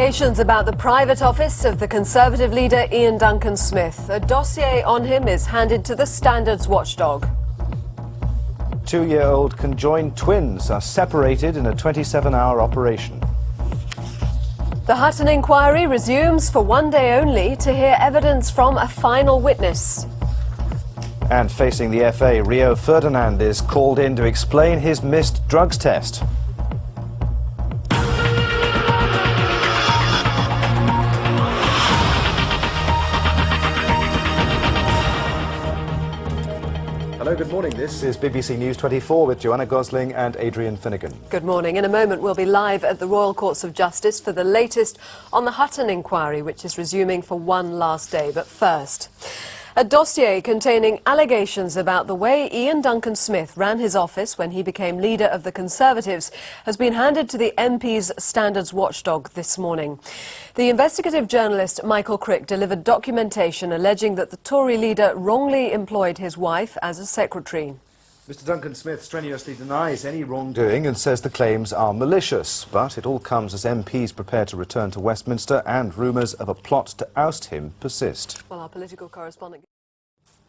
Allegations about the private office of the Conservative leader Ian Duncan Smith. A dossier on him is handed to the standards watchdog. 2-year-old conjoined twins are separated in a 27-hour operation. The Hutton inquiry resumes for one day only to hear evidence from a final witness. And facing the FA, Rio Ferdinand is called in to explain his missed drugs test. Hello, good morning. This is BBC News 24 with Joanna Gosling and Adrian Finighan. Good morning. In a moment, we'll be live at the Royal Courts of Justice for the latest on the Hutton inquiry, which is resuming for one last day. But first, a dossier containing allegations about the way Ian Duncan Smith ran his office when he became leader of the Conservatives has been handed to the MP's standards watchdog this morning. The investigative journalist Michael Crick delivered documentation alleging that the Tory leader wrongly employed his wife as a secretary. Mr Duncan Smith strenuously denies any wrongdoing and says the claims are malicious. But it all comes as MPs prepare to return to Westminster and rumours of a plot to oust him persist. Well, our political correspondent...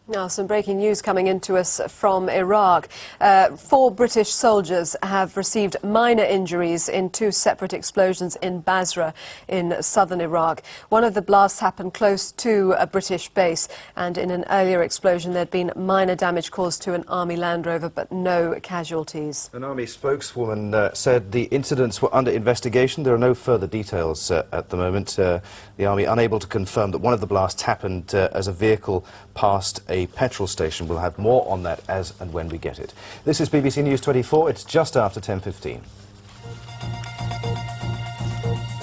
Now, some breaking news coming into us from Iraq. 4 British soldiers have received minor injuries in 2 separate explosions in Basra in southern Iraq. One of the blasts happened close to a British base, and in an earlier explosion there'd been minor damage caused to an Army Land Rover, but no casualties. An Army spokeswoman said the incidents were under investigation. There are no further details at the moment. The Army unable to confirm that one of the blasts happened as a vehicle passed a petrol station. We'll have more on that as and when we get it. This is BBC News 24. It's just after 10:15.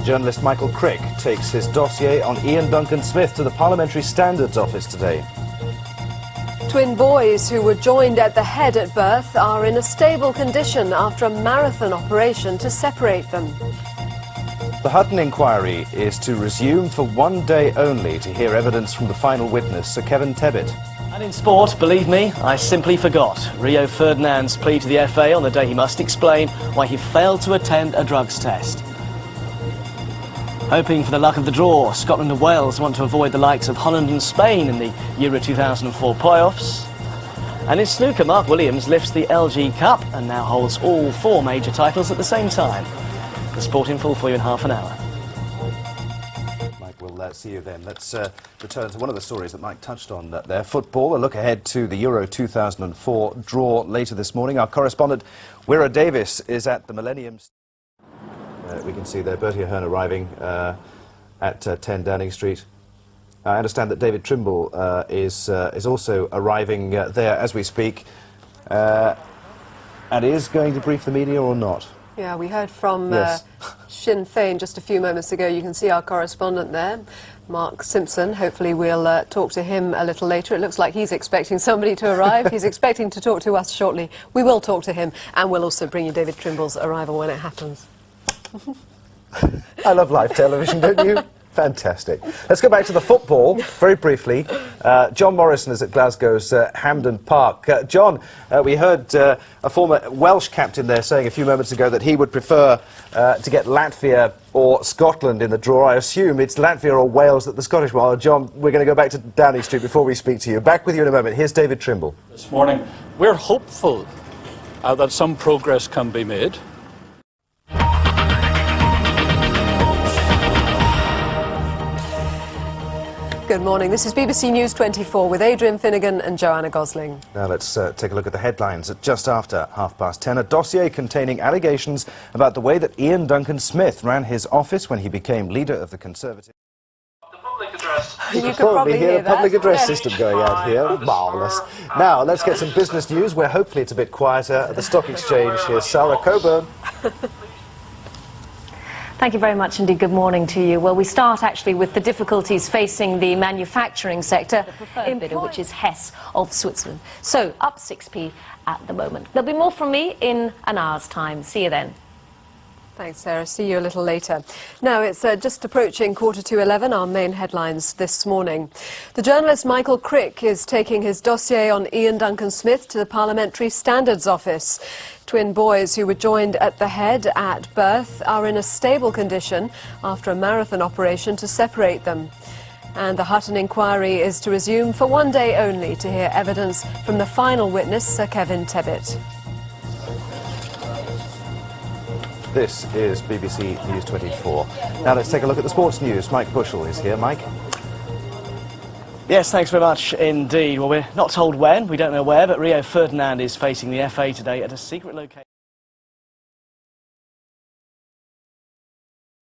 Journalist Michael Crick takes his dossier on Ian Duncan Smith to the Parliamentary Standards Office today. Twin boys who were joined at the head at birth are in a stable condition after a marathon operation to separate them. The Hutton inquiry is to resume for one day only to hear evidence from the final witness, Sir Kevin Tebbit. And in sport, believe me, I simply forgot Rio Ferdinand's plea to the FA on the day he must explain why he failed to attend a drugs test. Hoping for the luck of the draw, Scotland and Wales want to avoid the likes of Holland and Spain in the Euro 2004 playoffs. And in snooker, Mark Williams lifts the LG Cup and now holds all 4 major titles at the same time. The sport in full for you in half an hour. Mike, we'll see you then. Let's return to one of the stories that Mike touched on there. Football, a look ahead to the Euro 2004 draw later this morning. Our correspondent, Wira Davis, is at the Millennium. We can see there Bertie Ahern arriving at 10 Downing Street. I understand that David Trimble is also arriving there as we speak, and is going to brief the media or not. Yeah, we heard from Yes. Sinn Féin just a few moments ago. You can see our correspondent there, Mark Simpson. Hopefully we'll talk to him a little later. It looks like he's expecting somebody to arrive. He's expecting to talk to us shortly. We will talk to him, and we'll also bring you David Trimble's arrival when it happens. I love live television, don't you? Fantastic. Let's go back to the football very briefly. John Morrison is at Glasgow's Hampden Park. John, we heard a former Welsh captain there saying a few moments ago that he would prefer to get Latvia or Scotland in the draw. I assume it's Latvia or Wales that the Scottish one. Oh, John, we're going to go back to Downing Street before we speak to you. Back with you in a moment. Here's David Trimble. This morning, we're hopeful that some progress can be made. Good morning. This is BBC News 24 with Adrian Finighan and Joanna Gosling. Now let's take a look at the headlines at just after 10:30. A dossier containing allegations about the way that Ian Duncan Smith ran his office when he became leader of the Conservatives. The public address. You could probably hear the public that. address system going out here. Marvellous. Now let's get some business news where hopefully it's a bit quieter at the Stock Exchange. Here's Sara Coburn. Thank you very much indeed. Good morning to you. Well, we start actually with the difficulties facing the manufacturing sector, the preferred bidder, which is Hess of Switzerland. So, up 6p at the moment. There'll be more from me in an hour's time. See you then. Thanks, Sarah. See you a little later. Now, it's just approaching 11:15, our main headlines this morning. The journalist Michael Crick is taking his dossier on Ian Duncan-Smith to the Parliamentary Standards Office. Twin boys who were joined at the head at birth are in a stable condition after a marathon operation to separate them. And the Hutton inquiry is to resume for one day only to hear evidence from the final witness, Sir Kevin Tebbit. This is BBC News 24. Now let's take a look at the sports news. Mike Bushell is here. Mike? Yes, thanks very much indeed. Well, we're not told when, we don't know where, but Rio Ferdinand is facing the FA today at a secret location.